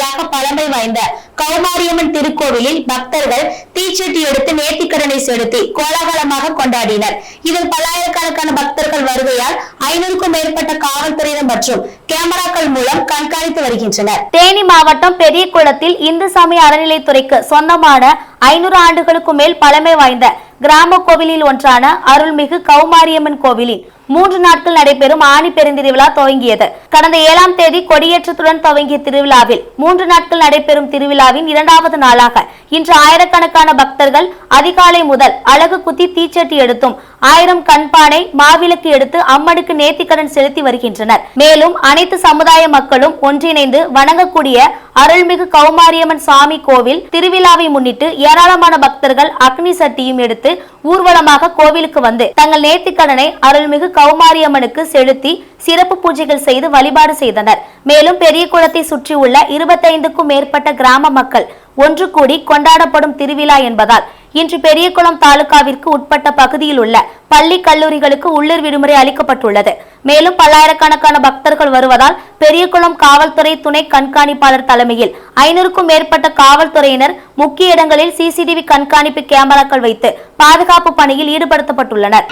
தலைமுறைகளாக பழமை வாய்ந்த கௌமாரியம்மன் திருக்கோவிலில் பக்தர்கள் தீச்சட்டி எடுத்து நேர்த்திக்கடனை செலுத்தி கோலாகலமாக கொண்டாடினர். இதில் பல்லாயிரக்கணக்கான பக்தர்கள் வருகையால் 500க்கும் மேற்பட்ட காவல்துறையினர் மற்றும் கேமராக்கள் மூலம் கண்காணித்து வருகின்றனர். தேனி மாவட்டம் பெரியகுளத்தில் இந்து சமய அறநிலைத்துறைக்கு சொந்தமான 500 ஆண்டுகளுக்கு மேல் பழமை வாய்ந்த கிராம கோவிலில் ஒன்றான அருள்மிகு கௌமாரியம்மன் கோவிலில் 3 நாட்கள் நடைபெறும் ஆணி பெருந்திருவிழா துவங்கியது. கடந்த 7ஆம் தேதி கொடியேற்றத்துடன் துவங்கிய திருவிழாவில் 3 நாட்கள் நடைபெறும் திருவிழாவின் 2வது நாளாக இன்று ஆயிரக்கணக்கான பக்தர்கள் அதிகாலை முதல் அலகு குத்தி தீச்சட்டி எடுத்தும் 1000 கண்பானை மாவிளக்கு எடுத்து அம்மனுக்கு நேர்த்திக்கடன் செலுத்தி வருகின்றனர். மேலும் அனைத்து சமுதாய மக்களும் ஒன்றிணைந்து வணங்கக்கூடிய அருள்மிகு கௌமாரியம்மன் சாமி கோவில் திருவிழாவை முன்னிட்டு ஏராளமான பக்தர்கள் அக்னி சட்டியும் எடுத்து ஊர்வலமாக கோவிலுக்கு வந்து தங்கள் நேர்த்திக்கடனை அருள்மிகு கௌமாரியம்மனுக்கு செலுத்தி சிறப்பு பூஜைகள் செய்து வழிபாடு செய்தனர். மேலும் பெரியகுளத்தை சுற்றியுள்ள 25க்கும் மேற்பட்ட கிராம மக்கள் ஒன்று கூடி கொண்டாடப்படும் திருவிழா என்பதால் இன்று பெரியகுளம் தாலுகாவிற்கு உட்பட்ட பகுதியில் உள்ள பள்ளி கல்லூரிகளுக்கு உள்ளூர் விடுமுறை அளிக்கப்பட்டுள்ளது. மேலும் பல்லாயிரக்கணக்கான பக்தர்கள் வருவதால் பெரியகுளம் காவல்துறை துணை கண்காணிப்பாளர் தலைமையில் 500க்கும் மேற்பட்ட காவல்துறையினர் முக்கிய இடங்களில் CCTV கண்காணிப்பு கேமராக்கள் வைத்து பாதுகாப்பு பணியில் ஈடுபடுத்தப்பட்டுள்ளனர்.